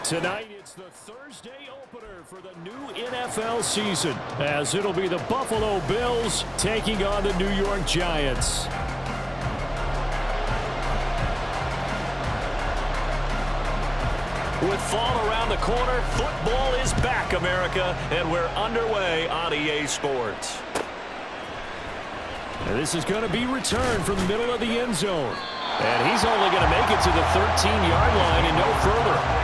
Tonight, it's the Thursday opener for the new NFL season, as it'll be the Buffalo Bills taking on the New York Giants. With fall around the corner, football is back, America, and we're underway on EA Sports. And this is going to be returned from the middle of the end zone. And he's only going to make it to the 13-yard line and no further.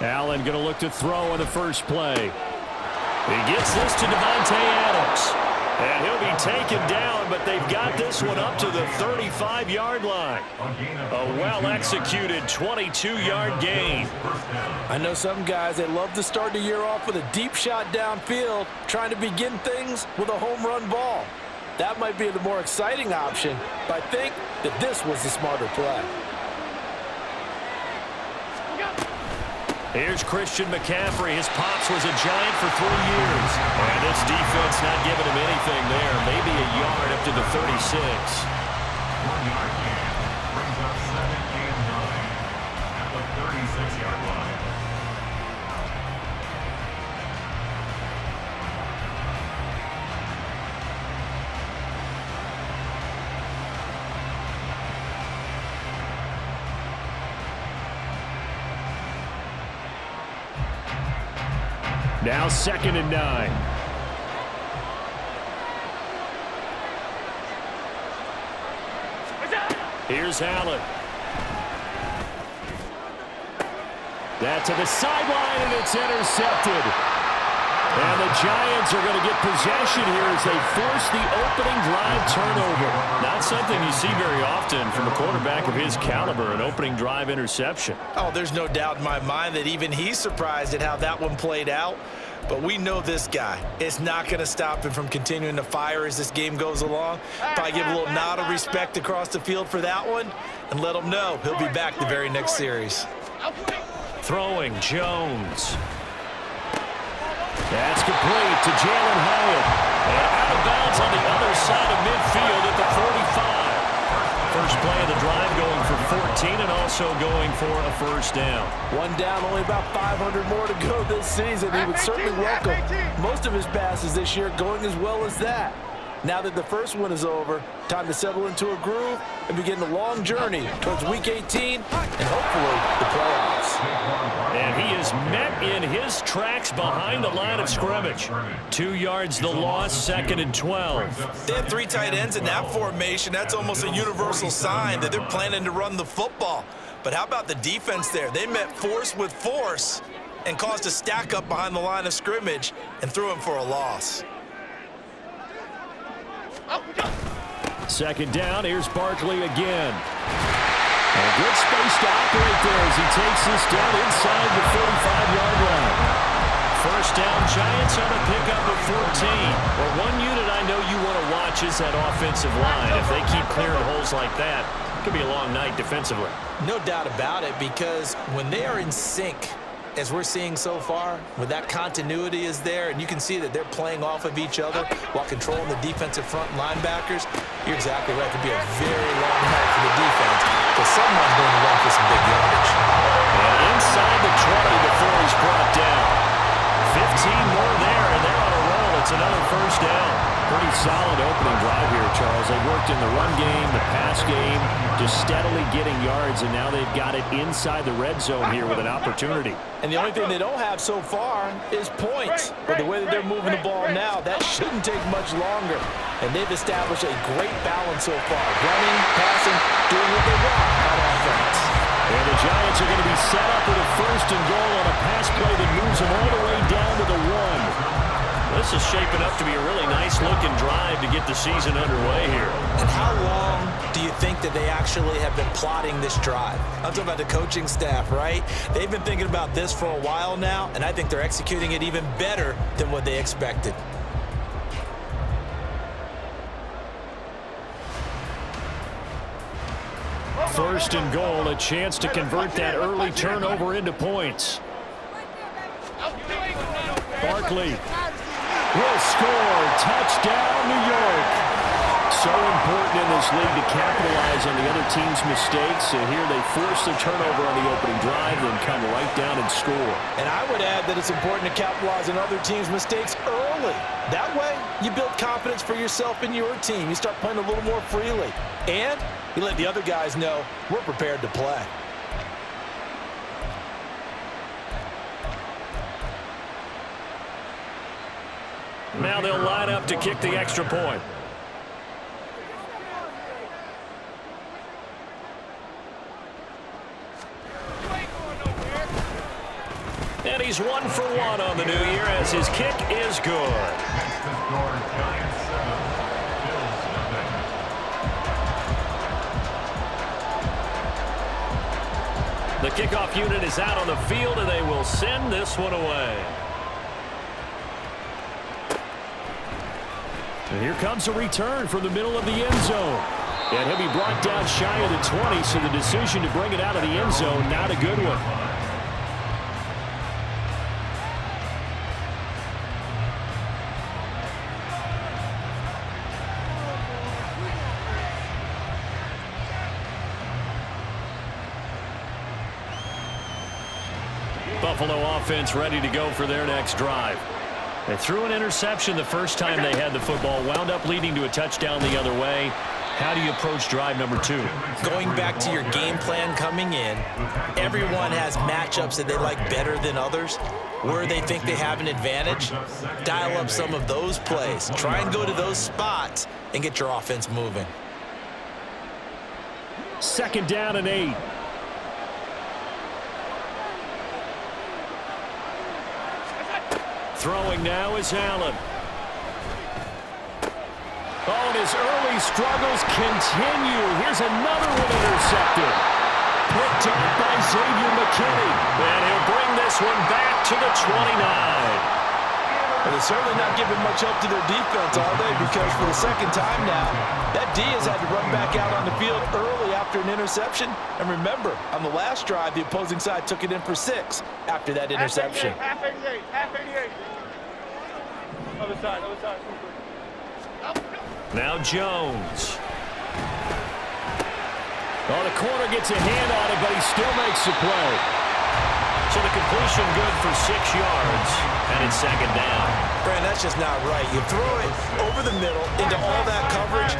Allen going to look to throw on the first play. He gets this to Devontae Adams. And he'll be taken down, but they've got this one up to the 35-yard line. A well-executed 22-yard gain. I know some guys, they love to start the year off with a deep shot downfield, trying to begin things with a home run ball. That might be the more exciting option, but I think that this was the smarter play. Here's Christian McCaffrey. His pops was a Giant for 3 years. And this defense not giving him anything there. Maybe a yard up to the 36. 1 yard gain. Brings up 7 and 9 at the 36-yard line. Now 2nd and 9. Here's Allen. That to the sideline, and it's intercepted. And the Giants are going to get possession here as they force the opening drive turnover. Not something you see very often from a quarterback of his caliber, an opening drive interception. Oh, there's no doubt in my mind that even he's surprised at how that one played out. But we know this guy. It's not going to stop him from continuing to fire as this game goes along. Probably give a little nod of respect across the field for that one and let him know he'll be back the very next series. Throwing Jones. That's complete to Jalen Hyatt. And out of bounds on the other side of midfield at the 45. First play of the drive going for 14 and also going for a first down. One down, only about 500 more to go this season. He would certainly welcome most of his passes this year going as well as that. Now that the first one is over, time to settle into a groove and begin the long journey towards Week 18 and hopefully the playoffs. And he is met in his tracks behind the line of scrimmage. 2 yards the loss, 2nd and 12. They have 3 tight ends in that formation. That's almost a universal sign that they're planning to run the football. But how about the defense there? They met force with force and caused a stack up behind the line of scrimmage and threw him for a loss. 2nd down, here's Barkley again. A good space to operate there as he takes this down inside the 45-yard line. First down, Giants on a pickup of 14. Well, one unit I know you want to watch is that offensive line. If they keep clearing holes like that, it could be a long night defensively. No doubt about it, because when they are in sync, as we're seeing so far, when that continuity is there and you can see that they're playing off of each other while controlling the defensive front linebackers, you're exactly right. It could be a very long night for the defense because someone's going to run for some big yardage. And inside the 20 before he's brought down. 15 more there, and they're on a roll. It's another first down. Pretty solid opening drive here, Charles. They worked in the run game, the pass game, just steadily getting yards, and now they've got it inside the red zone here with an opportunity. And the only thing they don't have so far is points. But the way that they're moving the ball now, that shouldn't take much longer. And they've established a great balance so far. Running, passing, doing what they want on offense. And the Giants are going to be set up with a 1st and goal on a pass play that moves them all the way down to the 1. This This is shaping up to be a really nice-looking drive to get the season underway here. And how long do you think that they actually have been plotting this drive? I'm talking about the coaching staff, right? They've been thinking about this for a while now, and I think they're executing it even better than what they expected. First and goal, a chance to convert that early turnover into points. Barkley will score. Touchdown, New York. So important in this league to capitalize on the other team's mistakes. So here they force the turnover on the opening drive, then come right down and score. And I would add that it's important to capitalize on other teams' mistakes early. That way, you build confidence for yourself and your team. You start playing a little more freely. And you let the other guys know we're prepared to play. Now they'll line up to kick the extra point. And he's 1 for 1 on the new year as his kick is good. The kickoff unit is out on the field, and they will send this one away. And here comes a return from the middle of the end zone. And he'll be brought down shy of the 20, so the decision to bring it out of the end zone, not a good one. Buffalo offense ready to go for their next drive. They threw an interception the first time they had the football, wound up leading to a touchdown the other way. How do you approach drive number 2? Going back to your game plan coming in, everyone has matchups that they like better than others. Where they think they have an advantage, dial up some of those plays. Try and go to those spots and get your offense moving. 2nd down and 8. Throwing now is Allen. Oh, and his early struggles continue. Here's another one intercepted. Picked up by Xavier McKinney. And he'll bring this one back to the 29. Well, they're certainly not giving much help to their defense all day, because for the second time now, that D has had to run back out on the field early after an interception. And remember, on the last drive, the opposing side took it in for 6 after that interception. Half 88. Other side. Now Jones. Oh, the corner gets a hand on it, but he still makes the play. So the completion good for 6 yards, and it's 2nd down. Brand, that's just not right. You throw it over the middle into all that coverage,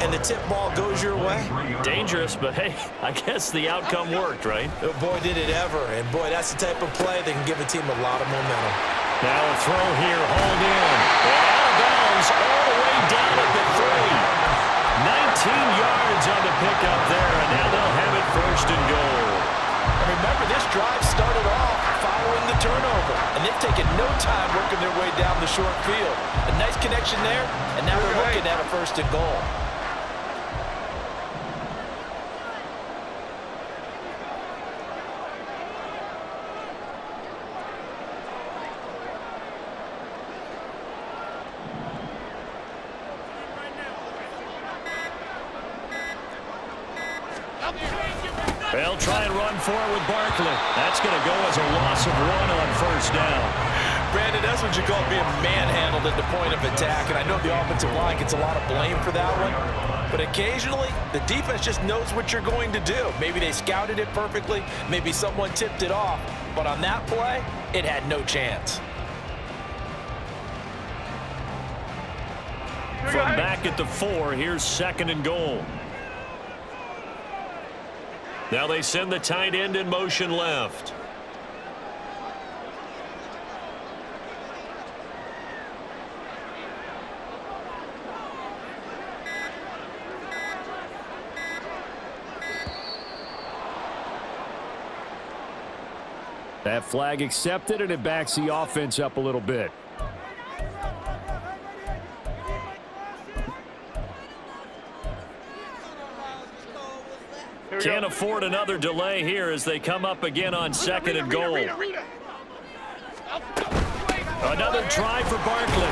and the tip ball goes your way. Dangerous, but hey, I guess the outcome worked, right? Oh, boy, did it ever. And boy, that's the type of play that can give a team a lot of momentum. Now a throw here, hauled in. And out of bounds all the way down at the 3. 19 yards on the pickup there, and now they'll have it 1st and goal. And remember, this drive started off following the turnover, and they've taken no time working their way down the short field. A nice connection there, and now they're looking at a 1st and goal. They'll try and run for it with Barkley. That's going to go as a loss of 1 on 1st down. Brandon, that's what you call being manhandled at the point of attack, and I know the offensive line gets a lot of blame for that one, but occasionally the defense just knows what you're going to do. Maybe they scouted it perfectly, maybe someone tipped it off, but on that play, it had no chance. From back at the 4, here's 2nd and goal. Now they send the tight end in motion left. That flag accepted, and it backs the offense up a little bit. Can't afford another delay here as they come up again on second and goal. Another try for Barkley.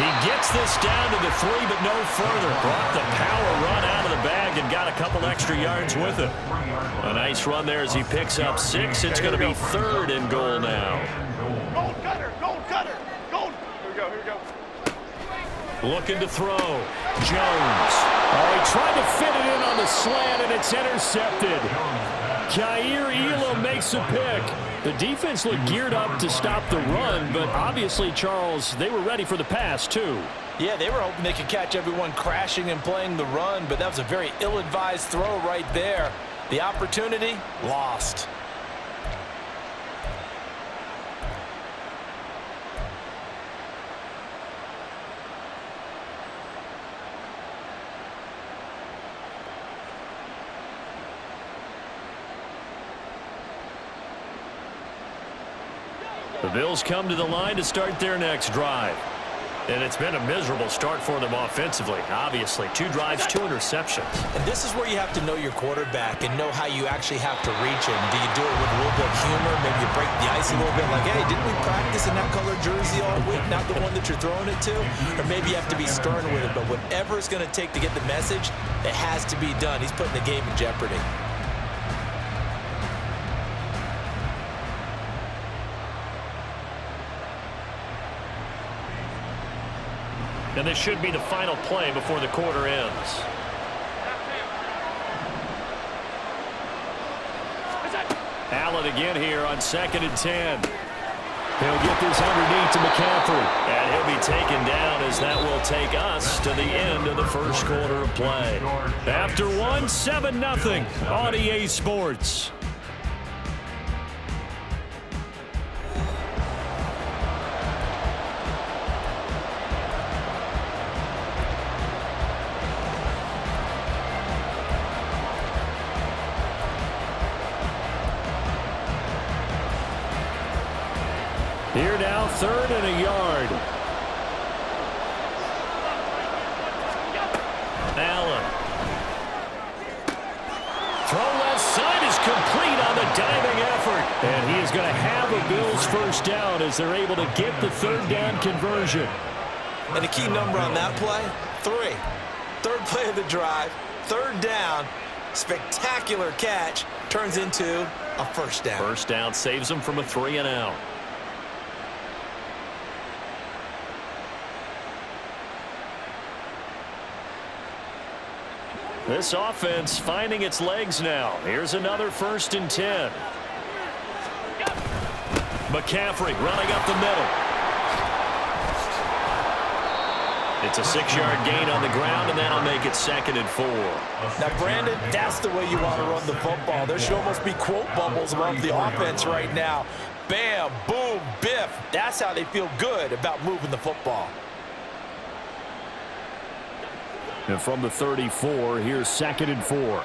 He gets this down to the 3, but no further. Brought the power run out of the bag and got a couple extra yards with it. A nice run there as he picks up 6. It's going to be 3rd and goal now. Gold cutter, gold cutter, gold. Here we go. Looking to throw. Jones. Oh, he tried to fit it in on the slant, and it's intercepted. Jair Elam makes a pick. The defense looked geared up to stop the run, but obviously, Charles, they were ready for the pass, too. Yeah, they were hoping they could catch everyone crashing and playing the run, but that was a very ill-advised throw right there. The opportunity, lost. The Bills come to the line to start their next drive. And it's been a miserable start for them offensively. Obviously, 2 drives, 2 interceptions. And this is where you have to know your quarterback and know how you actually have to reach him. Do you do it with a little bit of humor? Maybe you break the ice a little bit like, hey, didn't we practice in that color jersey all week, not the one that you're throwing it to? Or maybe you have to be stern with it. But whatever it's going to take to get the message, it has to be done. He's putting the game in jeopardy. And this should be the final play before the quarter ends. Allen again here on 2nd and 10. He'll get this underneath to McCaffrey. And he'll be taken down as that will take us to the end of the first quarter of play. After 1, 7-0 on EA Sports. Here now, 3rd and a yard. Allen. Throw left side is complete on the diving effort. And he is going to have a Bills first down as they're able to get the 3rd down conversion. And the key number on that play, 3. 3rd play of the drive, 3rd down, spectacular catch, turns into a first down. First down saves him from a 3 and out. This offense finding its legs now. Here's another 1st and 10. McCaffrey running up the middle. It's a 6-yard gain on the ground, and that'll make it 2nd and 4. Now, Brandon, that's the way you want to run the football. There should almost be quote bubbles above the offense right now. Bam, boom, biff. That's how they feel good about moving the football. And from the 34, here's 2nd and 4.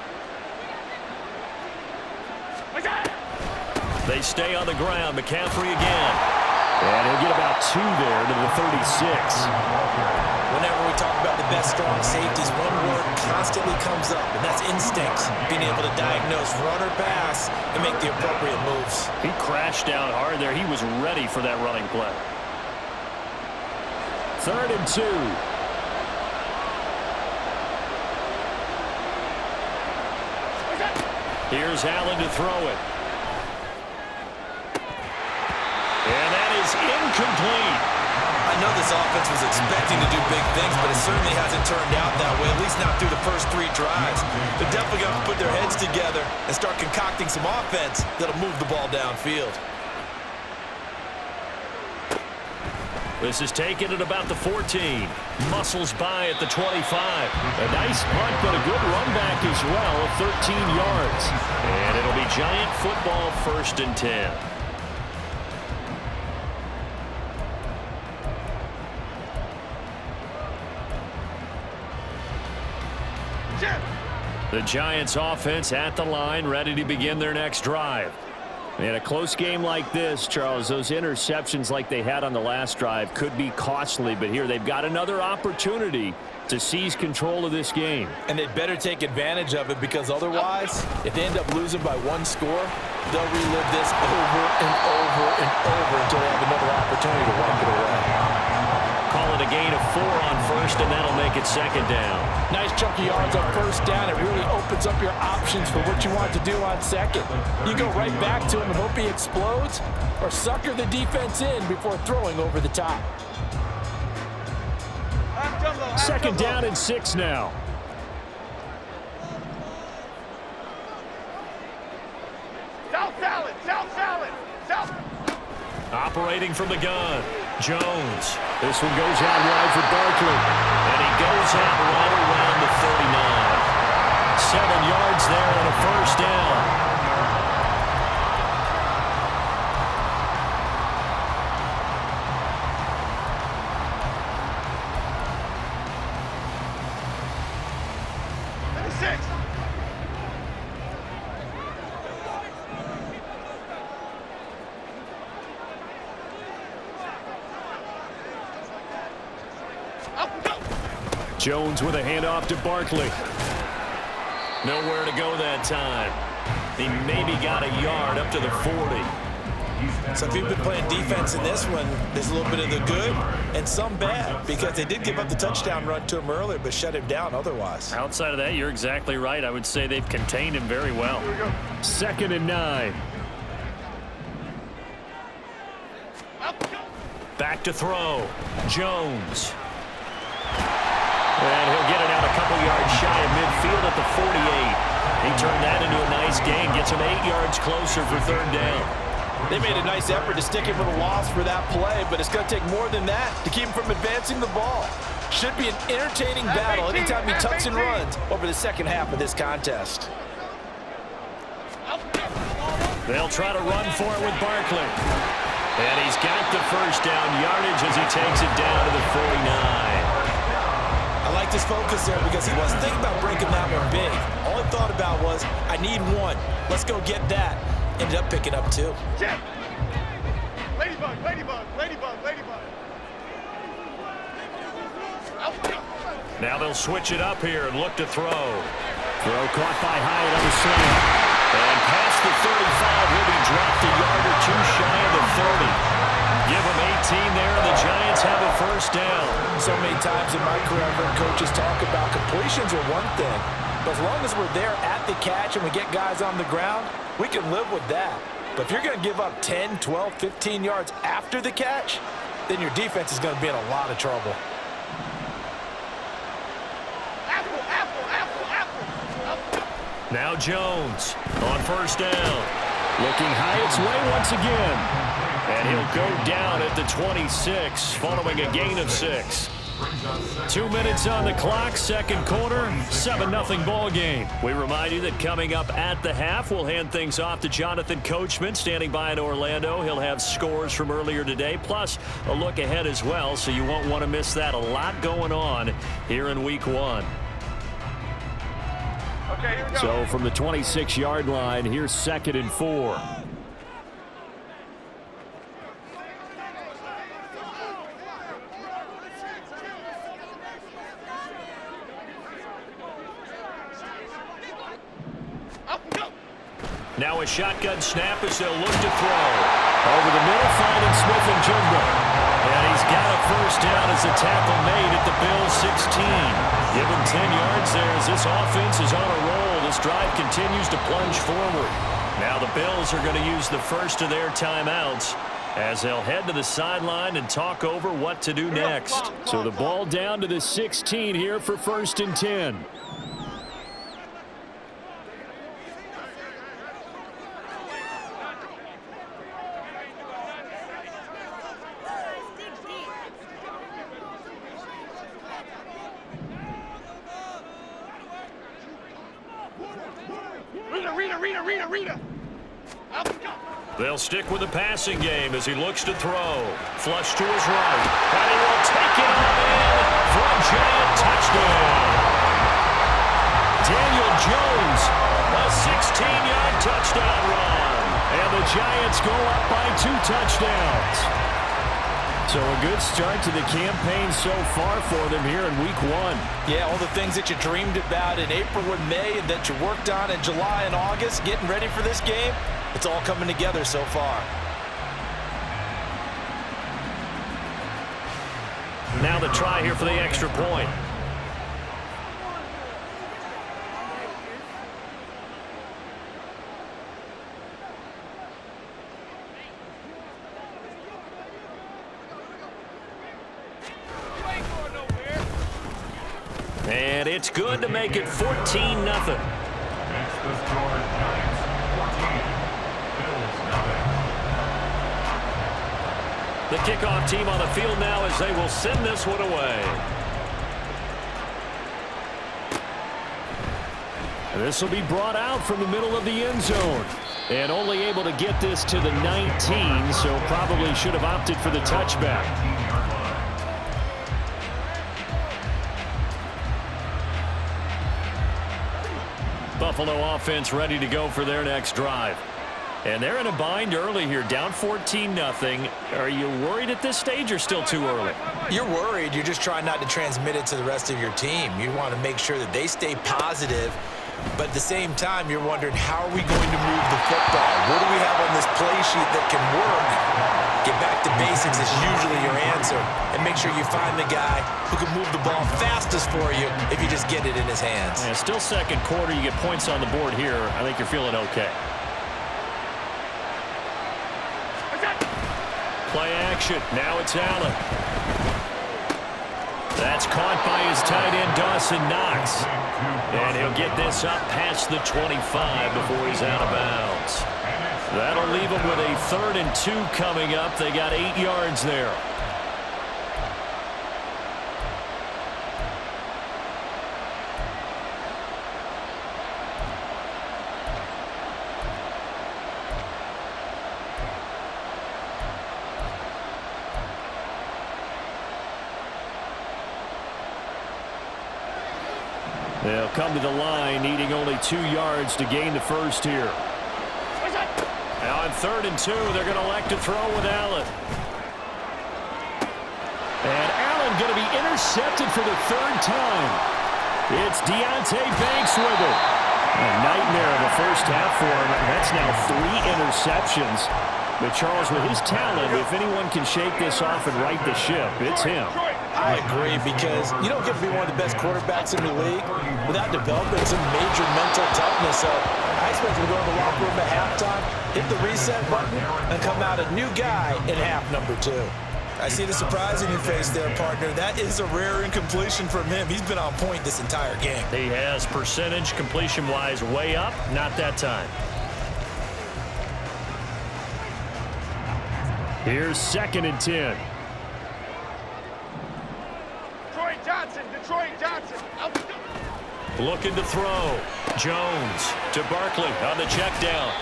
They stay on the ground. McCaffrey again. And he'll get about 2 there to the 36. Whenever we talk about the best strong safeties, one word constantly comes up, and that's instinct. Being able to diagnose run or pass and make the appropriate moves. He crashed down hard there. He was ready for that running play. 3rd and 2. Here's Allen to throw it. And that is incomplete. I know this offense was expecting to do big things, but it certainly hasn't turned out that way, at least not through the first 3 drives. They're definitely going to put their heads together and start concocting some offense that'll move the ball downfield. This is taken at about the 14. Muscles by at the 25. A nice punt, but a good run back as well, 13 yards. And it'll be Giant football 1st and 10. The Giants offense at the line, ready to begin their next drive. In a close game like this, Charles, those interceptions like they had on the last drive could be costly, but here they've got another opportunity to seize control of this game. And they'd better take advantage of it, because otherwise, if they end up losing by one score, they'll relive this over and over and over until they have another opportunity to wipe it away. Call it a gain of 4 on first, and that'll make it second down. Nice chunk of yards on first down. It really opens up your options for what you want to do on second. You go right back to him and hope he explodes, or sucker the defense in before throwing over the top. Second down and 6 now. South salad, south salad, south. Operating from the gun, Jones. This one goes out wide for Barkley. And he goes out right around the 39. 7 yards there on a first down. Jones with a handoff to Barkley. Nowhere to go that time. He maybe got a yard up to the 40. So if you've been playing defense in this one, there's a little bit of the good and some bad, because they did give up the touchdown run to him earlier, but shut him down otherwise. Outside of that, you're exactly right. I would say they've contained him very well. Second and 9. Back to throw. Jones. And he'll get it out a couple yards shy of midfield at the 48. He turned that into a nice gain. Gets him 8 yards closer for third down. They made a nice effort to stick him with a loss for that play, but it's going to take more than that to keep him from advancing the ball. Should be an entertaining battle anytime he tucks and runs over the second half of this contest. They'll try to run for it with Barkley. And he's got the first down yardage as he takes it down to the 49. I like this focus there because he wasn't thinking about breaking that one big. All he thought about was, I need one. Let's go get that. Ended up picking up 2. Check. Ladybug, ladybug, ladybug, ladybug. Now they'll switch it up here and look to throw. Throw caught by Hyatt on the slant. And past the 35, will be dropped a yard or 2 shy of the 30. Give them 18 there, and the Giants have a first down. So many times in my career, I've heard coaches talk about completions are one thing, but as long as we're there at the catch and we get guys on the ground, we can live with that. But if you're going to give up 10, 12, 15 yards after the catch, then your defense is going to be in a lot of trouble. Apple, apple, apple, apple. Now Jones on first down. Looking Hyatt's way once again. And he'll go down at the 26 following a gain of 6. 2 minutes on the clock, second quarter, 7-0 ball game. We remind you that coming up at the half, we'll hand things off to Jonathan Coachman standing by in Orlando. He'll have scores from earlier today, plus a look ahead as well, so you won't want to miss that. A lot going on here in week 1. Okay, here we go. So from the 26-yard line, here's second and 4. Now a shotgun snap as they'll look to throw. Over the middle, finding Smith and Jumbo. And he's got a first down as a tackle made at the Bills' 16. Give him 10 yards there as this offense is on a roll. This drive continues to plunge forward. Now the Bills are going to use the first of their timeouts as they'll head to the sideline and talk over what to do next. So the ball down to the 16 here for first and 10. Rita. They'll stick with the passing game as he looks to throw. Flush to his right. And he will take it on in for a giant touchdown. Daniel Jones, a 16-yard touchdown run. And the Giants go up by 2 touchdowns. So a good start to the campaign so far for them here in week 1. Yeah, all the things that you dreamed about in April and May and that you worked on in July and August, getting ready for this game, it's all coming together so far. Now the try here for the extra point. And it's good to make it 14-0. It's the score, Giants 14, Bills nothing. The kickoff team on the field now as they will send this one away. And this will be brought out from the middle of the end zone. And only able to get this to the 19, so probably should have opted for the touchback. 19-yard line. Buffalo offense ready to go for their next drive. And they're in a bind early here, down 14-0. Are you worried at this stage or still too early? You're worried. You're just trying not to transmit it to the rest of your team. You want to make sure that they stay positive. But at the same time, you're wondering, how are we going to move the football? What do we have on this play sheet that can work? Get back to basics is usually your answer. And make sure you find the guy who can move the ball fastest for you if you just get it in his hands. Yeah, still second quarter. You get points on the board here. I think you're feeling okay. Play action. Now it's Allen. That's caught by his tight end, Dawson Knox. And he'll get this up past the 25 before he's out of bounds. That'll leave him with a 3rd and 2 coming up. They got 8 yards there. They'll come to the line, needing only 2 yards to gain the first here. Now on 3rd and 2, they're going to elect to throw with Allen. And Allen going to be intercepted for the 3rd time. It's Deonte Banks with it. A nightmare of a first half for him. That's now 3 interceptions. But Charles, with his talent, if anyone can shake this off and right the ship, it's him. I agree, because you don't get to be one of the best quarterbacks in the league without developing some major mental toughness. So I expect him to go in the locker room at halftime, hit the reset button, and come out a new guy in half number 2. I see the surprise in your face there, partner. That is a rare incompletion from him. He's been on point this entire game. He has percentage completion-wise way up. Not that time. Here's 2nd and 10. Detroit Johnson. Looking to throw. Jones to Barkley on the check down.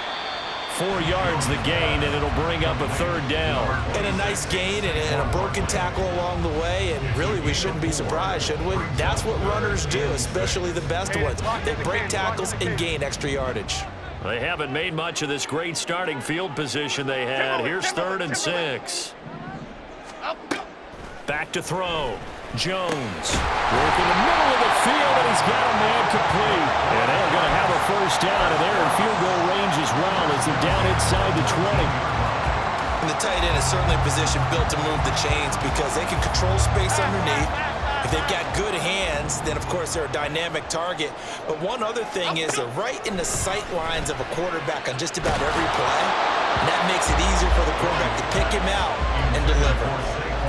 4 yards the gain, and it'll bring up a 3rd down. And a nice gain and a broken tackle along the way, and really we shouldn't be surprised, should we? That's what runners do, especially the best ones. They break tackles and gain extra yardage. They haven't made much of this great starting field position they had. Here's 3rd and 6. Back to throw. Jones working the middle of the field, and he's got a man complete. And they're going to have a first down, and they're in field goal range as well as they're down inside the 20. And the tight end is certainly a position built to move the chains because they can control space underneath. If they've got good hands, then of course they're a dynamic target. But one other thing is they're right in the sight lines of a quarterback on just about every play. And that makes it easier for the quarterback to pick him out and deliver.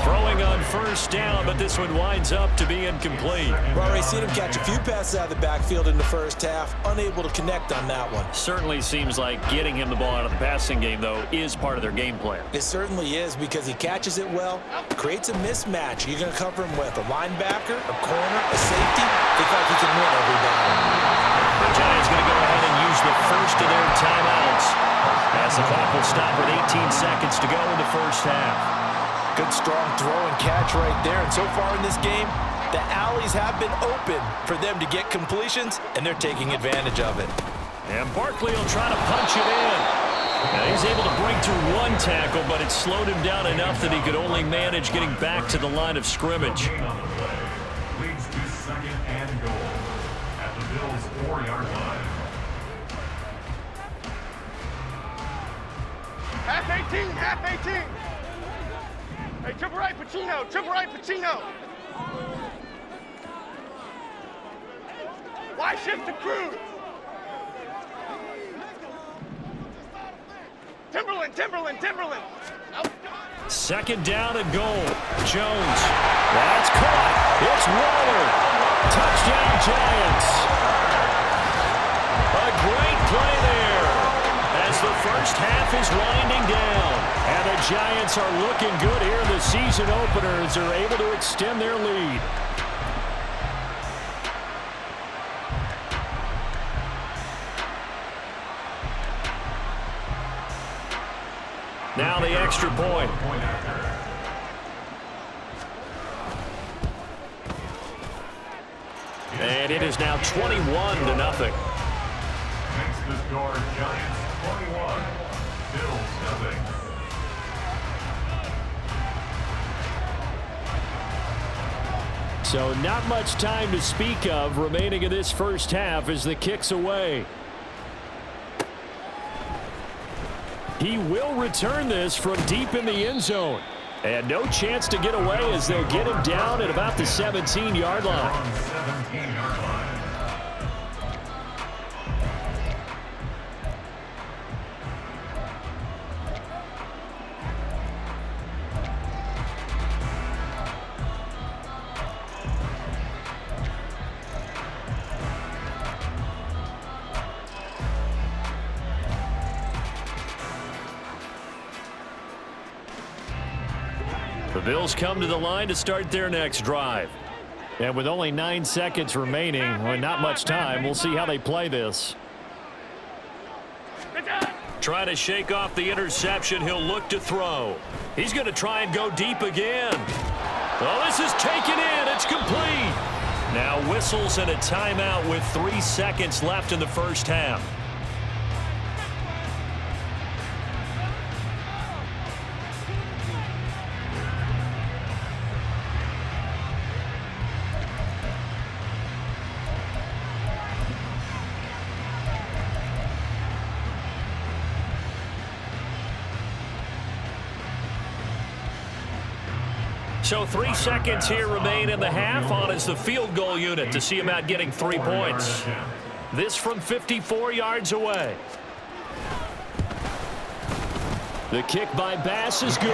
Throwing on first down, but this one winds up to be incomplete. Well, I've seen him catch a few passes out of the backfield in the first half, unable to connect on that one. Certainly seems like getting him the ball out of the passing game, though, is part of their game plan. It certainly is, because he catches it well, creates a mismatch. You're going to cover him with a linebacker, a corner, a safety. They feel like he can win every battle. The Giants going to go ahead and use the first of their timeouts as the clock will stop with 18 seconds to go in the first half. Good strong throw and catch right there. And so far in this game, the alleys have been open for them to get completions, and they're taking advantage of it. And Barkley will try to punch it in. Now he's able to break through one tackle, but it slowed him down enough that he could only manage getting back to the line of scrimmage. Gain on the play leads to 2nd and goal at the Bills' 4-yard line. Half 18, half 18. Hey, triple right, Pacino, triple right, Pacino. Why shift the crew? Timberland. Oh. 2nd down and goal. Jones. That's caught. It's Waller. Touchdown, Giants. A great play there as the first half is winding down. And the Giants are looking good here in the season opener as they're able to extend their lead. Now the extra point. And it is now 21-0. Makes the score Giants 21, Bills 0. So not much time to speak of remaining in this first half as the kick's away. He will return this from deep in the end zone. And no chance to get away as they'll get him down at about the 17-yard line. 17-yard line. The Bills come to the line to start their next drive. And with only 9 seconds remaining, and not much time, we'll see how they play this. Trying to shake off the interception, he'll look to throw. He's going to try and go deep again. Well, this is taken in. It's complete. Now whistles and a timeout with 3 seconds left in the first half. So 3 seconds here remain in the half. On is the field goal unit to see about getting 3 points. This from 54 yards away. The kick by Bass is good.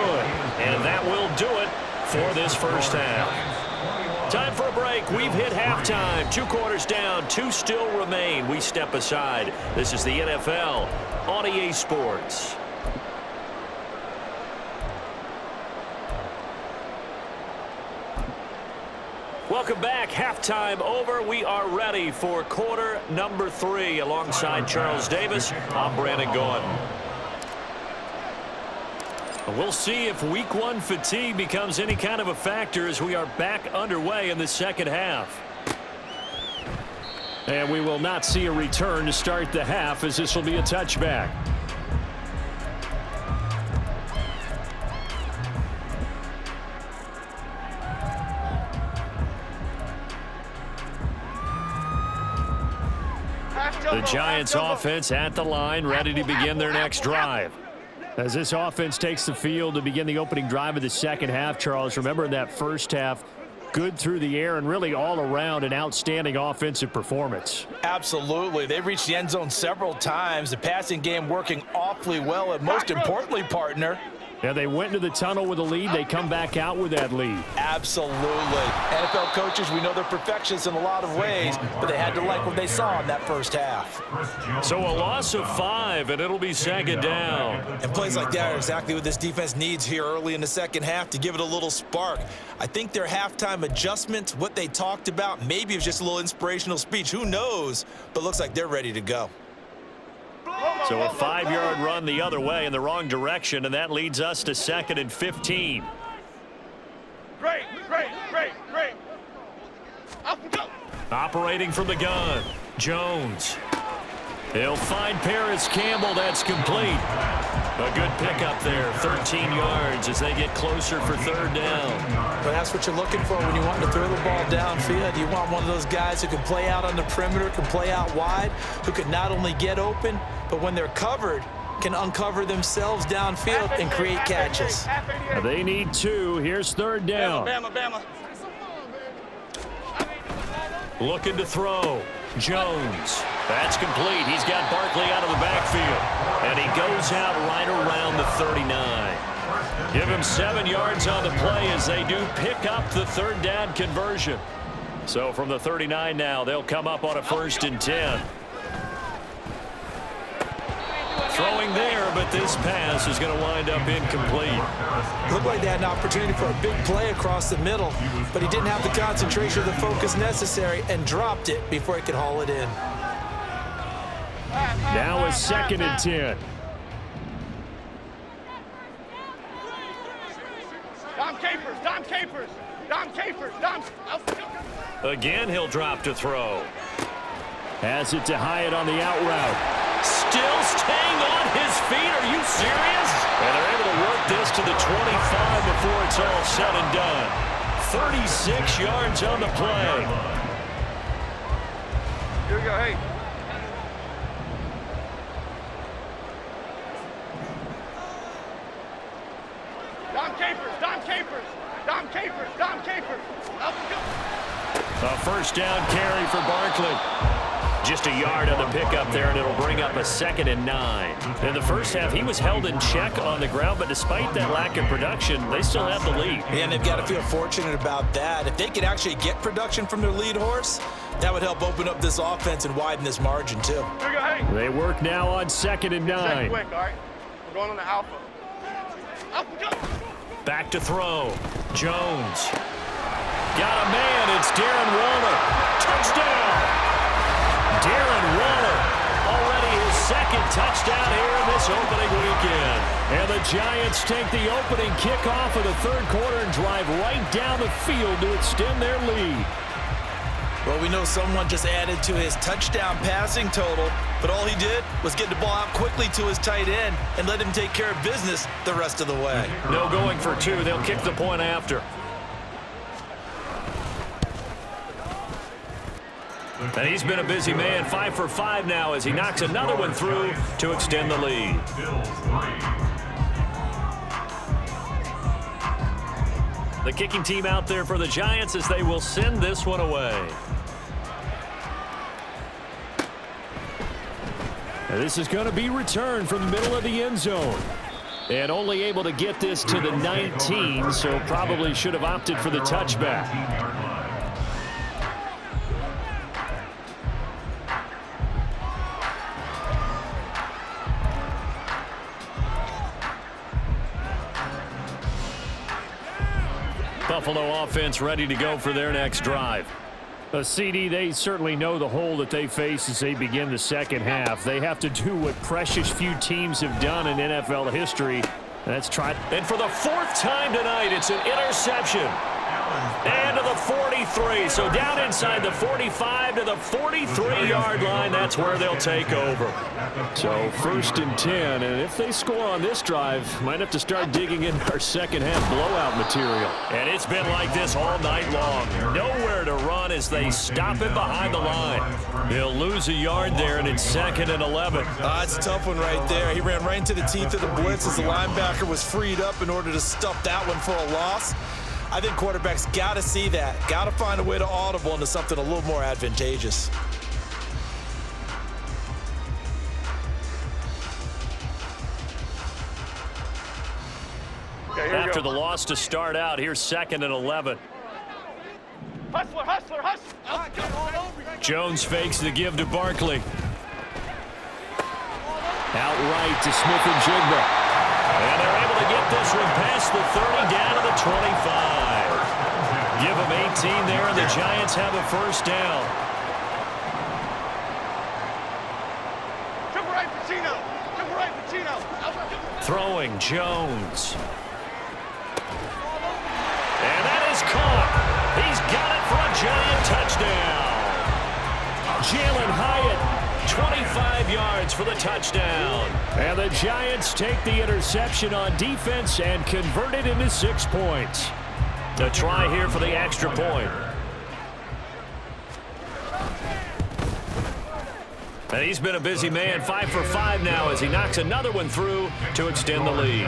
And that will do it for this first half. Time for a break. We've hit halftime. 2 quarters down. 2 still remain. We step aside. This is the NFL on EA Sports. Welcome back. Halftime over. We are ready for quarter number 3. Alongside Charles Davis, I'm Brandon Gordon. We'll see if week 1 fatigue becomes any kind of a factor as we are back underway in the second half. And we will not see a return to start the half as this will be a touchback. The Giants offense at the line, ready to begin their next drive. As this offense takes the field to begin the opening drive of the second half, Charles, remember in that first half, good through the air and really all around an outstanding offensive performance. Absolutely. They've reached the end zone several times. The passing game working awfully well, and most importantly, partner, yeah, they went into the tunnel with a lead. They come back out with that lead. Absolutely. NFL coaches, we know they're perfectionists in a lot of ways, but they had to like what they saw in that first half. So a loss of 5, and it'll be second down. And plays like that are exactly what this defense needs here early in the second half to give it a little spark. I think their halftime adjustments, what they talked about, maybe it was just a little inspirational speech. Who knows? But looks like they're ready to go. So a 5-yard run the other way in the wrong direction, and that leads us to 2nd and 15. Great. Up we go. Operating from the gun, Jones. He'll find Paris Campbell. That's complete. A good pickup there, 13 yards as they get closer for third down. But that's what you're looking for when you want to throw the ball downfield. You want one of those guys who can play out on the perimeter, can play out wide, who can not only get open, but when they're covered, can uncover themselves downfield and create catches. They need 2. Here's third down. Bama. Looking to throw. Jones. That's complete. He's got Barkley out of the backfield. And he goes out right around the 39. Give him 7 yards on the play as they do pick up the third down conversion. So from the 39 now, they'll come up on a 1st and 10. Throwing there, but this pass is going to wind up incomplete. Looked like they had an opportunity for a big play across the middle, but he didn't have the concentration or the focus necessary and dropped it before he could haul it in. Now a 2nd and 10. Dom Capers. Again, he'll drop to throw. Has it to Hyatt on the out route. Still staying on his feet. Are you serious? And they're able to work this to the 25 before it's all said and done. 36 yards on the play. Here we go, hey. Dom Capers. A 1st down carry for Barkley. Just a yard on the pickup there, and it'll bring up a 2nd and 9. In the first half, he was held in check on the ground, but despite that lack of production, they still have the lead. And they've got to feel fortunate about that. If they could actually get production from their lead horse, that would help open up this offense and widen this margin, too. Here we go, hey. They work now on 2nd and 9. Quick, all right? We're going on the alpha. Back to throw. Jones. Got a man. It's Darren Waller. Touchdown. Darren Waller. Already his 2nd touchdown here in this opening weekend. And the Giants take the opening kickoff of the 3rd quarter and drive right down the field to extend their lead. Well, we know someone just added to his touchdown passing total, but all he did was get the ball out quickly to his tight end and let him take care of business the rest of the way. No going for 2. They'll kick the point after. And he's been a busy man, 5 for 5 now as he knocks another one through to extend the lead. The kicking team out there for the Giants as they will send this one away. And this is going to be returned from the middle of the end zone. And only able to get this to the 19, so probably should have opted for the touchback. Buffalo offense ready to go for their next drive. CD, they certainly know the hole that they face as they begin the 2nd half. They have to do what precious few teams have done in NFL history. That's try. And for the 4th time tonight, it's an interception. And to the 43. So down inside the 45 to the 43-yard line. That's where they'll take over. So 1st and 10. And if they score on this drive, might have to start digging in our 2nd half blowout material. And it's been like this all night long. Nowhere to run as they stop it behind the line. He'll lose a yard there, and it's 2nd and 11. It's a tough one right there. He ran right into the teeth of the blitz as the linebacker was freed up in order to stuff that one for a loss. I think quarterbacks got to see that. Got to find a way to audible into something a little more advantageous. Okay, after the loss to start out, here's 2nd and 11. Hustler. Jones fakes the give to Barkley. Outright to Smith-Njigba. And they're able to get this one past the 30 down to the 25. Give them 18 there, and the Giants have a 1st down. Triple right, Pacino. Throwing Jones. And that is caught. He's got it for a Giant touchdown. Jalen Hyatt 25 yards for the touchdown. And the Giants take the interception on defense and convert it into 6 points. A try here for the extra point. And he's been a busy man, 5 for 5 now as he knocks another one through to extend the lead.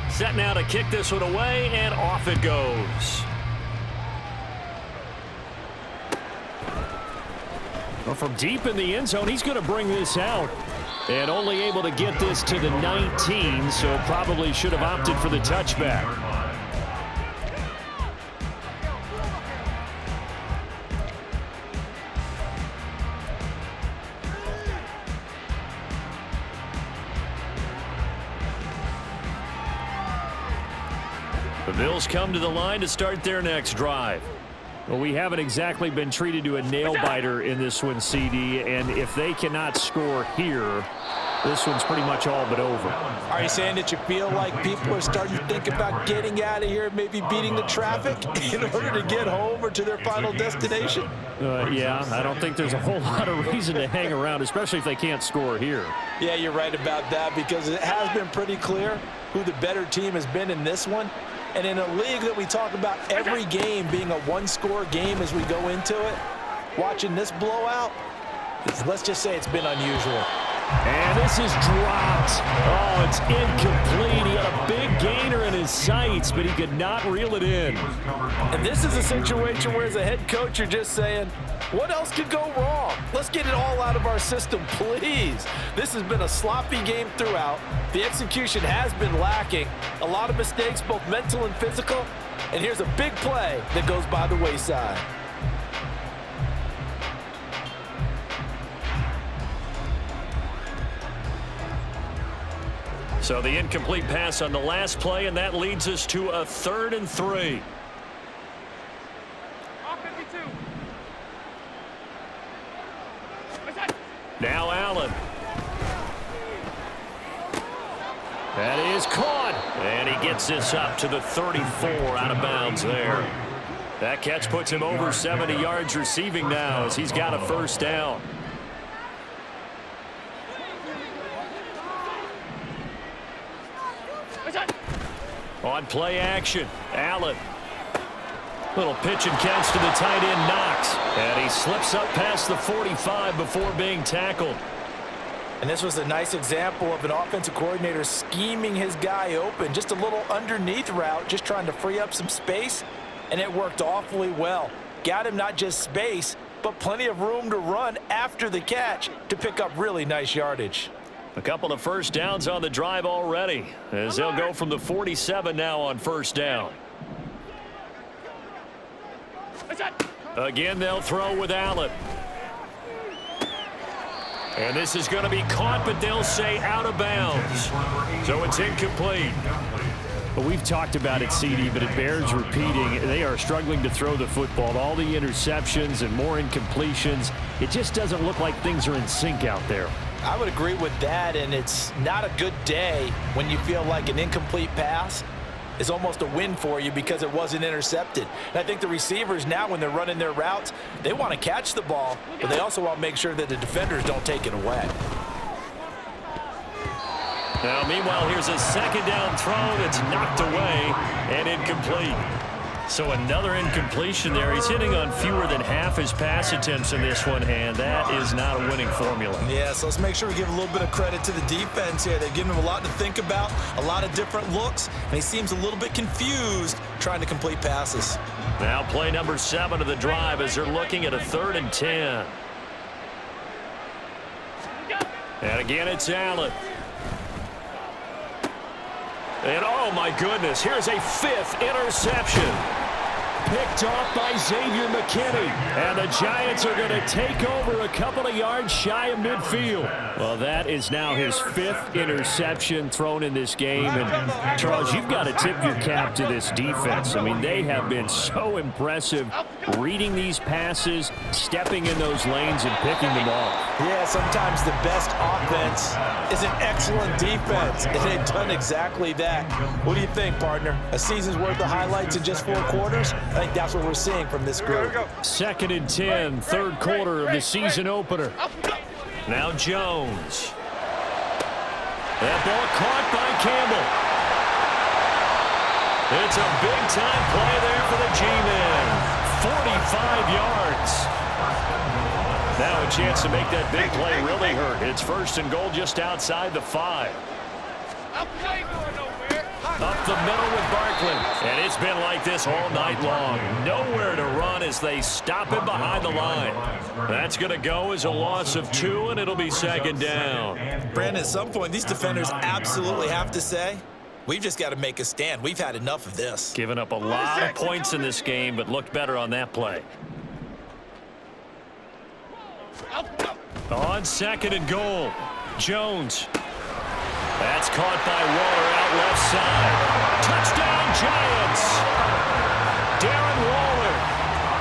Set now to kick this one away, and off it goes. Well, from deep in the end zone, he's going to bring this out. And only able to get this to the 19, so probably should have opted for the touchback. The Bills come to the line to start their next drive. Well, we haven't exactly been treated to a nail-biter in this one, CD, and if they cannot score here, this one's pretty much all but over. Are you saying that you feel like people are starting to think about getting out of here, maybe beating the traffic in order to get home or to their final destination? Yeah, I don't think there's a whole lot of reason to hang around, especially if they can't score here. Yeah, you're right about that because it has been pretty clear who the better team has been in this one. And in a league that we talk about every game being a one-score game as we go into it, watching this blowout, let's just say it's been unusual. And this is dropped. Oh, it's incomplete. He had a big gainer in his sights, but he could not reel it in. And this is a situation where as a head coach, you're just saying, what else could go wrong? Let's get it all out of our system, please. This has been a sloppy game throughout. The execution has been lacking. A lot of mistakes, both mental and physical. And here's a big play that goes by the wayside. So the incomplete pass on the last play, and that leads us to a 3rd and 3. Now Allen. That is caught. And he gets this up to the 34 out of bounds there. That catch puts him over 70 yards receiving now as he's got a first down. On play action, Allen. Little pitch and catch to the tight end, Knox. And he slips up past the 45 before being tackled. And this was a nice example of an offensive coordinator scheming his guy open. Just a little underneath route, just trying to free up some space. And it worked awfully well. Got him not just space, but plenty of room to run after the catch to pick up really nice yardage. A couple of first downs on the drive already, as they'll go from the 47 now on first down. Again, they'll throw with Allen. And this is going to be caught, but they'll say out of bounds. So it's incomplete. Well, we've talked about it, CD, but it bears repeating. They are struggling to throw the football. All the interceptions and more incompletions. It just doesn't look like things are in sync out there. I would agree with that, and it's not a good day when you feel like an incomplete pass is almost a win for you because it wasn't intercepted. And I think the receivers now, when they're running their routes, they want to catch the ball, but they also want to make sure that the defenders don't take it away. Now, meanwhile, here's a second down throw that's knocked away and incomplete. So another incompletion there. He's hitting on fewer than half his pass attempts in this one, and that is not a winning formula. Yeah, so let's make sure we give a little bit of credit to the defense here. They've given him a lot to think about, a lot of different looks, and he seems a little bit confused trying to complete passes. Now play number 7 of the drive as they're looking at a 3rd and 10. And again, it's Allen. And oh my goodness, here's a 5th interception. Picked off by Xavier McKinney. And the Giants are going to take over a couple of yards shy of midfield. Well, that is now his 5th interception thrown in this game. And Charles, you've got to tip your cap to this defense. I mean, they have been so impressive reading these passes, stepping in those lanes, and picking them off. Yeah, sometimes the best offense is an excellent defense, and they've done exactly that. What do you think, partner? A season's worth of highlights in just 4 quarters? I think that's what we're seeing from this group. 2nd and 10, third quarter of the season opener. Now Jones. That ball caught by Campbell. It's a big-time play there for the G-men. 45 yards. Now a chance to make that big play really hurt. It's 1st and goal just outside the 5. Up the middle with Barkley. And it's been like this all night long. Nowhere to run as they stop him behind the line. That's going to go as a loss of 2, and it'll be 2nd down. Brandon, at some point, these defenders absolutely have to say, we've just got to make a stand. We've had enough of this. Giving up a lot of points in this game, but looked better on that play. On 2nd and goal, Jones. That's caught by Waller out left side. Touchdown, Giants! Darren Waller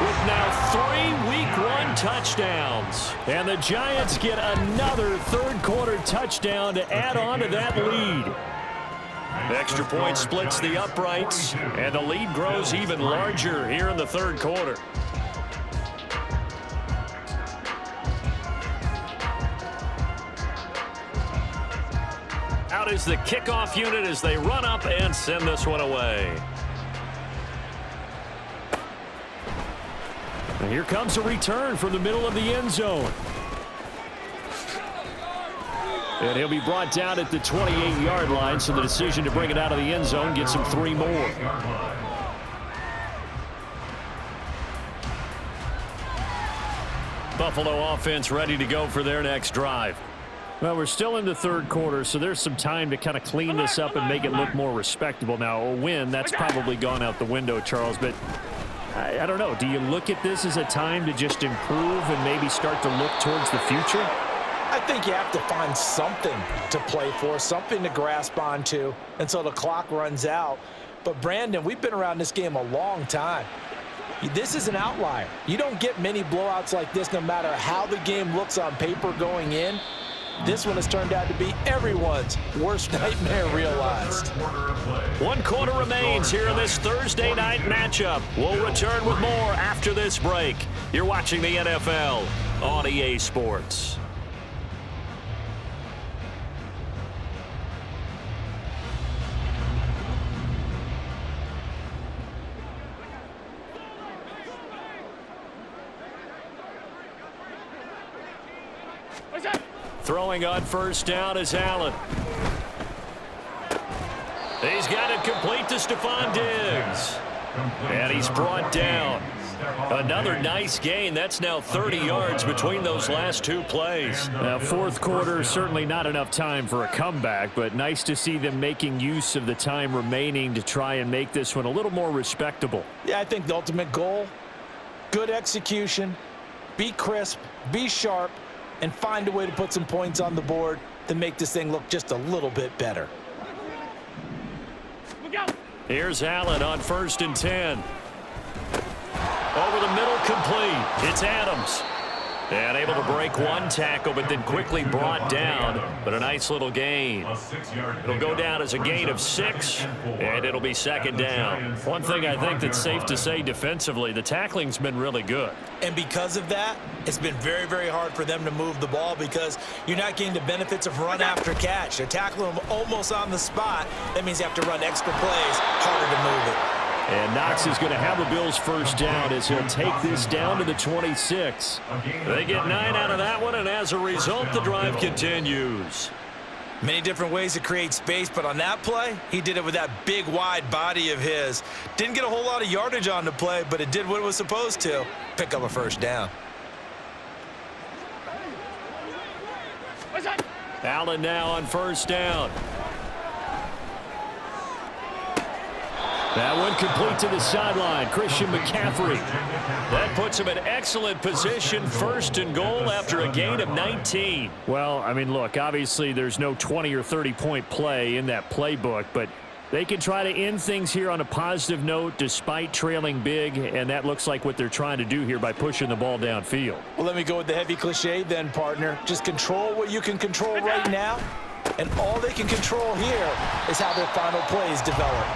with now 3 Week 1 touchdowns. And the Giants get another third-quarter touchdown to add on to that lead. Extra point splits the uprights, and the lead grows even larger here in the third quarter. Out is the kickoff unit as they run up and send this one away. And here comes a return from the middle of the end zone. And he'll be brought down at the 28-yard line, so the decision to bring it out of the end zone gets him 3 more. Buffalo offense ready to go for their next drive. Well, we're still in the third quarter, so there's some time to kind of clean this up and make it look more respectable. Now, a win, that's probably gone out the window, Charles, but I don't know. Do you look at this as a time to just improve and maybe start to look towards the future? I think you have to find something to play for, something to grasp onto until the clock runs out. But, Brandon, we've been around this game a long time. This is an outlier. You don't get many blowouts like this no matter how the game looks on paper going in. This one has turned out to be everyone's worst nightmare realized. 1 quarter remains here in this Thursday night matchup. We'll return with more after this break. You're watching the NFL on EA Sports. Throwing on 1st down is Allen. He's got it complete to Stephon Diggs. And he's brought down. Another nice gain. That's now 30 yards between those last 2 plays. Now, 4th quarter, certainly not enough time for a comeback, but nice to see them making use of the time remaining to try and make this one a little more respectable. Yeah, I think the ultimate goal, good execution, be crisp, be sharp, and find a way to put some points on the board to make this thing look just a little bit better. Here's Allen on 1st and 10. Over the middle, complete. It's Adams. And able to break 1 tackle, but then quickly brought down. But a nice little gain. It'll go down as a gain of 6, and it'll be 2nd down. One thing I think that's safe to say defensively, the tackling's been really good. And because of that, it's been very, very hard for them to move the ball because you're not getting the benefits of run after catch. They're tackling them almost on the spot. That means you have to run extra plays, harder to move it. And Knox is going to have a Bills 1st down as he'll take this down to the 26. They get 9 out of that one, and as a result, the drive continues. Many different ways to create space, but on that play, he did it with that big, wide body of his. Didn't get a whole lot of yardage on the play, but it did what it was supposed to, pick up a 1st down. Allen now on 1st down. That one complete to the sideline. Christian McCaffrey. That puts him in excellent position, 1st and goal after a gain of 19. Well, I mean, look, obviously there's no 20 or 30-point play in that playbook, but They can try to end things here on a positive note despite trailing big, and that looks like what they're trying to do here by pushing the ball downfield. Well, let me go with the heavy cliche then, partner. Just control what you can control right now, and all they can control here is how their final plays develop.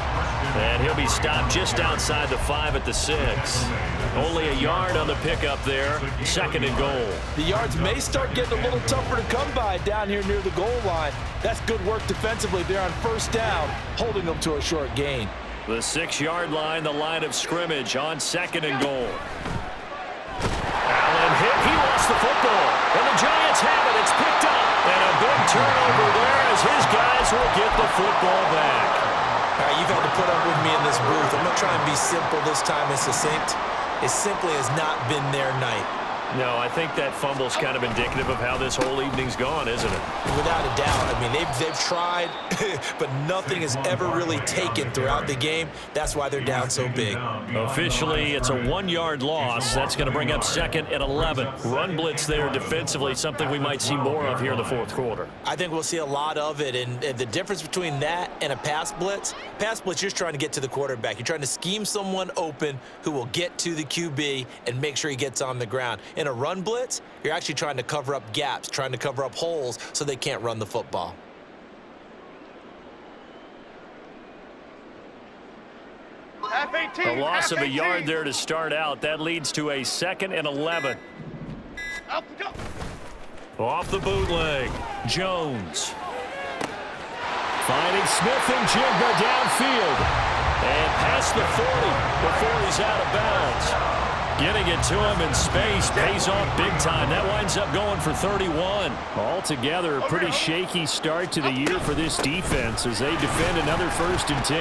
And he'll be stopped just outside the 5 at the 6. Only a yard on the pickup there. 2nd and goal. The yards may start getting a little tougher to come by down here near the goal line. That's good work defensively there on 1st down, holding them to a short gain. The 6-yard line, the line of scrimmage on 2nd and goal. Allen hit. He lost the football. And the Giants have it. It's picked up. And a big turnover there as his guys will get the football back. All right, you've had to put up with me in this booth. I'm going to try and be simple this time and succinct. It simply has not been their night. No, I think that fumble's kind of indicative of how this whole evening's gone, isn't it? Without a doubt. I mean, they've tried, but nothing has ever really taken throughout the game. That's why they're down so big. Officially, it's a 1-yard loss. That's going to bring up 2nd and 11. Run blitz there defensively, something we might see more of here in the 4th quarter. I think we'll see a lot of it, and the difference between that and a pass blitz, you're just trying to get to the quarterback. You're trying to scheme someone open who will get to the QB and make sure he gets on the ground. In a run blitz, you're actually trying to cover up gaps, trying to cover up holes so they can't run the football. A loss of a yard there to start out. That leads to a 2nd and 11. Off the bootleg, Jones. Finding Smith and Jigba downfield. And past the 40 before he's out of bounds. Getting it to him in space pays off big time. That winds up going for 31. Altogether, a pretty shaky start to the year for this defense as they defend another 1st and 10.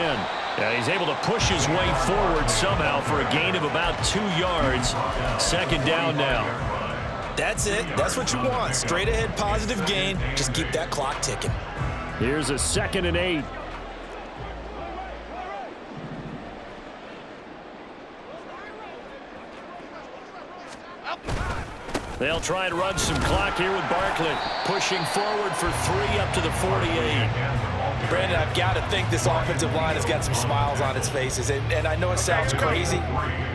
Yeah, he's able to push his way forward somehow for a gain of about 2 yards. 2nd down now. That's it. That's what you want. Straight ahead positive gain. Just keep that clock ticking. Here's a 2nd and 8. They'll try and run some clock here with Barkley. Pushing forward for 3 up to the 48. Brandon, I've got to think this offensive line has got some smiles on its faces. And I know it sounds crazy,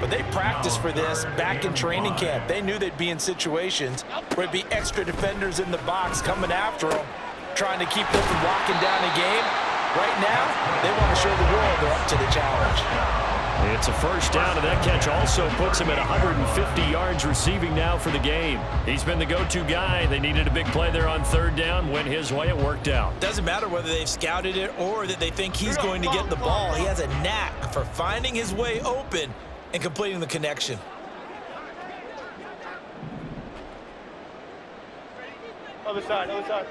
but they practiced for this back in training camp. They knew they'd be in situations where it'd be extra defenders in the box coming after them, trying to keep them from locking down a game. Right now, they want to show the world they're up to the challenge. It's a 1st down, and that catch also puts him at 150 yards receiving now for the game. He's been the go-to guy. They needed a big play there on 3rd down. Went his way. It worked out. Doesn't matter whether they've scouted it or that they think he's going to get the ball. He has a knack for finding his way open and completing the connection. Other side, other side.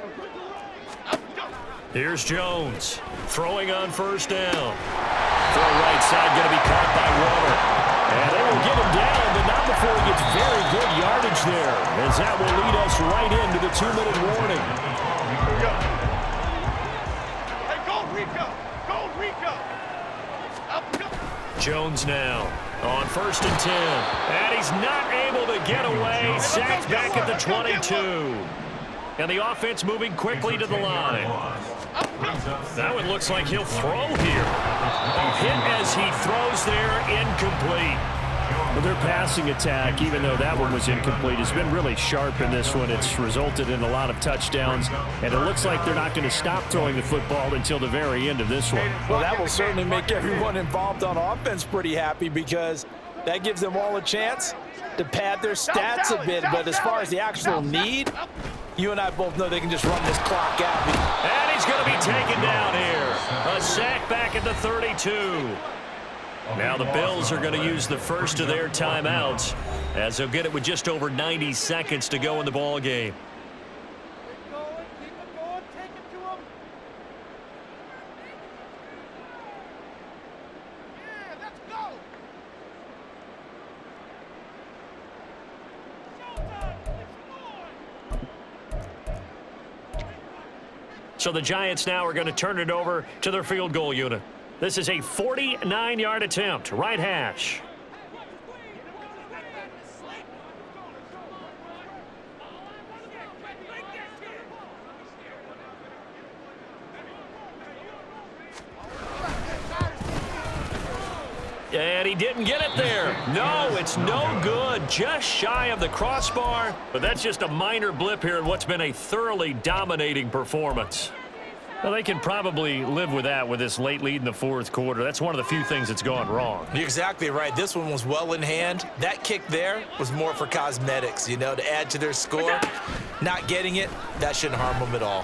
Here's Jones throwing on 1st down. Throw right side going to be caught by Water. And they will get him down, but not before he gets very good yardage there, as that will lead us right into the 2-minute warning. Here we go. Hey, go Rico! Go Rico! Up, go. Jones now on 1st and 10. And he's not able to get away. Sacked back at the 22. And the offense moving quickly to the line. That one looks like he'll throw here. A hit as he throws there, incomplete. Well, their passing attack, even though that one was incomplete, has been really sharp in this one. It's resulted in a lot of touchdowns, and it looks like they're not going to stop throwing the football until the very end of this one. Well, that will certainly make everyone involved on offense pretty happy because that gives them all a chance to pad their stats a bit. But as far as the actual need, you and I both know they can just run this clock out. And he's going to be taken down here. A sack back at the 32. Now the Bills are going to use the first of their timeouts as they'll get it with just over 90 seconds to go in the ball game. So the Giants now are going to turn it over to their field goal unit. This is a 49-yard attempt, right hash. And he didn't get it there. No, it's no good. Just shy of the crossbar. But that's just a minor blip here in what's been a thoroughly dominating performance. Well, they can probably live with that with this late lead in the fourth quarter. That's one of the few things that's gone wrong. You're exactly right. This one was well in hand. That kick there was more for cosmetics, you know, to add to their score. Not getting it, that shouldn't harm them at all.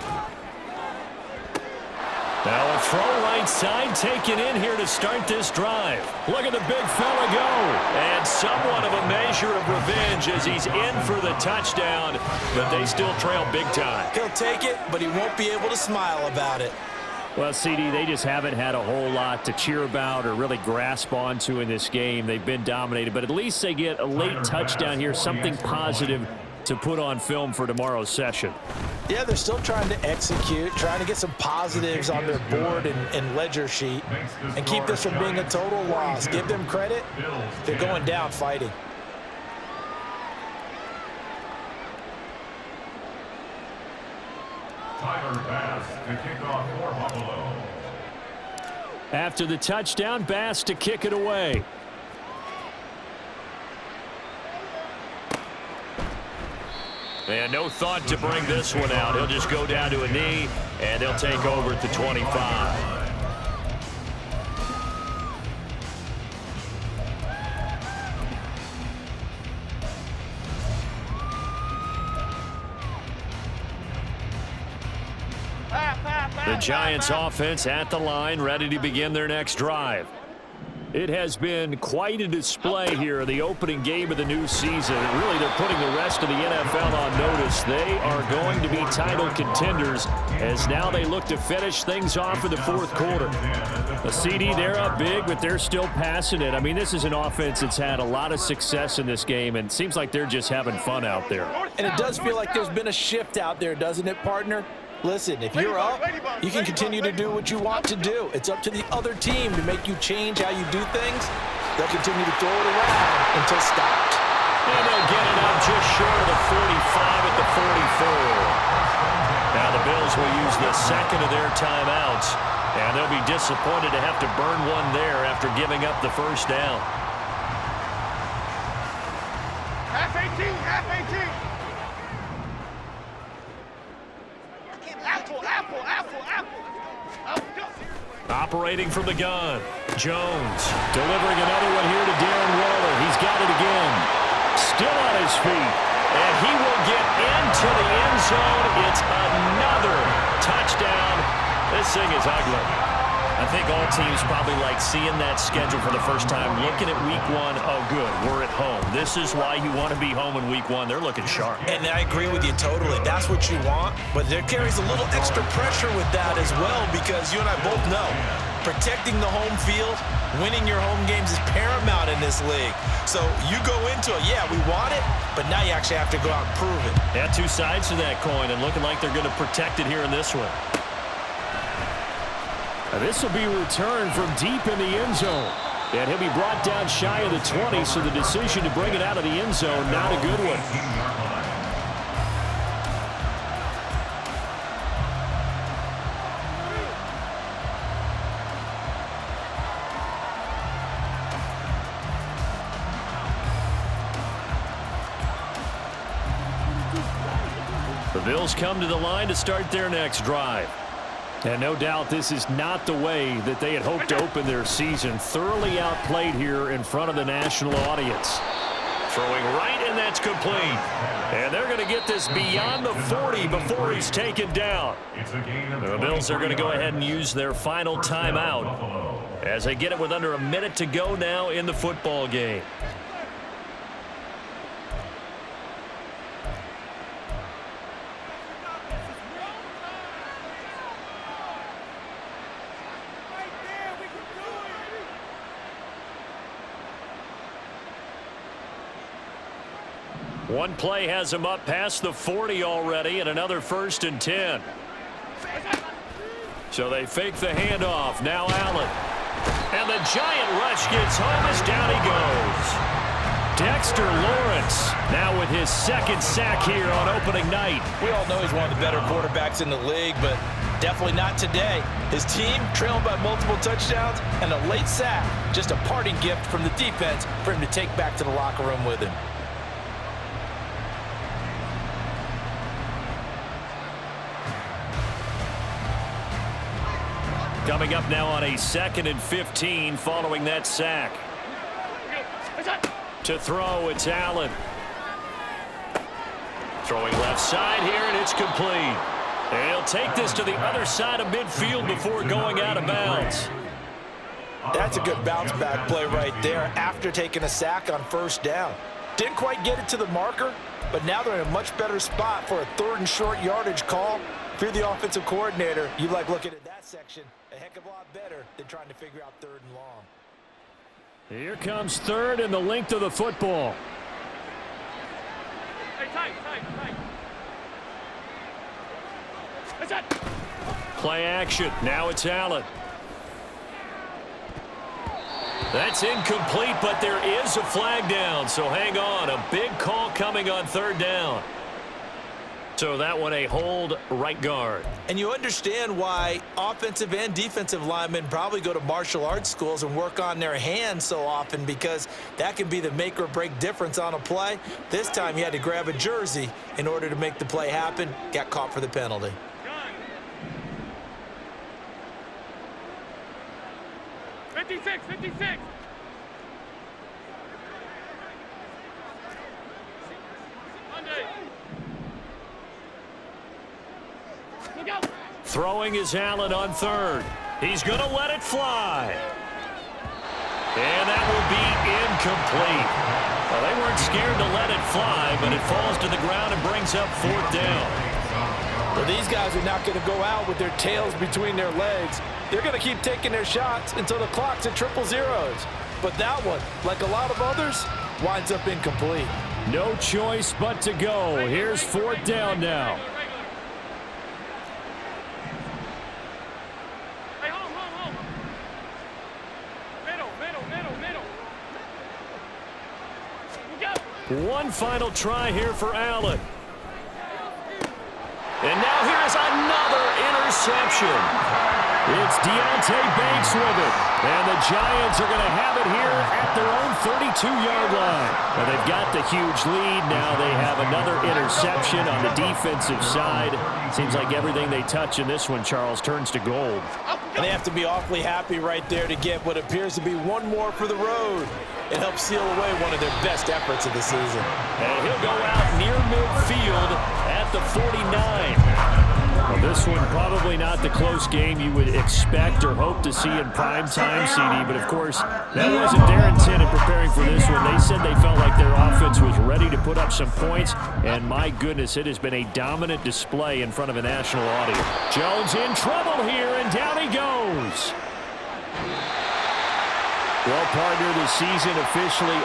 Now a throw right side taken in here to start this drive. Look at the big fella go. And somewhat of a measure of revenge as he's in for the touchdown, but they still trail big time. He'll take it, but he won't be able to smile about it. Well, CD, they just haven't had a whole lot to cheer about or really grasp onto in this game. They've been dominated, but at least they get a late touchdown here, something positive to put on film for tomorrow's session. Yeah, they're still trying to execute, trying to get some positives on their board and ledger sheet and keep this from being a total loss. Give them credit. They're going down fighting. Tyler Bass to kick off for Buffalo. After the touchdown, Bass to kick it away. And no thought to bring this one out. He'll just go down to a knee, and they'll take over at the 25. The Giants offense at the line, ready to begin their next drive. It has been quite a display here in the opening game of the new season. Really, they're putting the rest of the NFL on notice. They are going to be title contenders as now they look to finish things off in the fourth quarter. The CD, they're up big, but they're still passing it. I mean, this is an offense that's had a lot of success in this game, and it seems like they're just having fun out there. And it does feel like there's been a shift out there, doesn't it, partner? Listen, if you're up, you can continue to do what you want to do. It's up to the other team to make you change how you do things. They'll continue to throw it around until stopped. And they'll get it up just short of the 45 at the 44. Now the Bills will use the second of their timeouts, and they'll be disappointed to have to burn one there after giving up the first down. Half 18, half 18. Operating from the gun, Jones delivering another one here to Darren Waller. He's got it again. Still on his feet, and he will get into the end zone. It's another touchdown. This thing is ugly. I think all teams probably like seeing that schedule for the first time, looking at week one. Oh, good, we're at home. This is why you want to be home in week one. They're looking sharp. And I agree with you totally. That's what you want, but there carries a little extra pressure with that as well, because you and I both know protecting the home field, winning your home games is paramount in this league. So you go into it, yeah, we want it, but now you actually have to go out and prove it. Yeah, two sides to that coin, and looking like they're going to protect it here in this one. This will be returned from deep in the end zone. And he'll be brought down shy of the 20, so the decision to bring it out of the end zone, not a good one. The Bills come to the line to start their next drive. And no doubt this is not the way that they had hoped to open their season. Thoroughly outplayed here in front of the national audience. Throwing right, and that's complete. And they're going to get this beyond the 40 before he's taken down. The Bills are going to go ahead and use their final timeout as they get it with under a minute to go now in the football game. One play has him up past the 40 already, and another 1st and 10. So they fake the handoff. Now Allen. And the giant rush gets home as down he goes. Dexter Lawrence now with his second sack here on opening night. We all know he's one of the better quarterbacks in the league, but definitely not today. His team trailing by multiple touchdowns and a late sack. Just a parting gift from the defense for him to take back to the locker room with him. Coming up now on a 2nd and 15 following that sack. To throw, it's Allen. Throwing left side here, and it's complete. They'll take this to the other side of midfield before going out of bounds. That's a good bounce-back play right there after taking a sack on first down. Didn't quite get it to the marker, but now they're in a much better spot for a 3rd and short yardage call. If you're the offensive coordinator, you like looking at that section a heck of a lot better than trying to figure out 3rd and long. Here comes 3rd and the length of the football. Hey, tight. That's it. Play action. Now it's Allen. That's incomplete, but there is a flag down, so hang on. A big call coming on 3rd down. So that one a hold right guard. And you understand why offensive and defensive linemen probably go to martial arts schools and work on their hands so often, because that can be the make or break difference on a play. This time he had to grab a jersey in order to make the play happen. Got caught for the penalty. 56. Monday. Look out. Throwing is Allen on 3rd. He's going to let it fly. And that will be incomplete. Well, they weren't scared to let it fly, but it falls to the ground and brings up 4th down. Well, these guys are not going to go out with their tails between their legs. They're going to keep taking their shots until the clock's at 000. But that one, like a lot of others, winds up incomplete. No choice but to go. Here's 4th down now. Hey, hold. Middle. Look out. One final try here for Allen. And now here's another interception. It's Deontay Banks with it. And the Giants are going to have it here at their own 32-yard line. Now they've got the huge lead. Now they have another interception on the defensive side. Seems like everything they touch in this one, Charles, turns to gold. And they have to be awfully happy right there to get what appears to be one more for the road. It helps seal away one of their best efforts of the season. And he'll go out near midfield at the 49. Well, this one probably not the close game you would expect or hope to see in prime time, CD, but of course that wasn't their intent in preparing for this one. They said they felt like their offense was ready to put up some points, and my goodness, it has been a dominant display in front of a national audience. Jones in trouble here, and down he goes. Well, partner, the season officially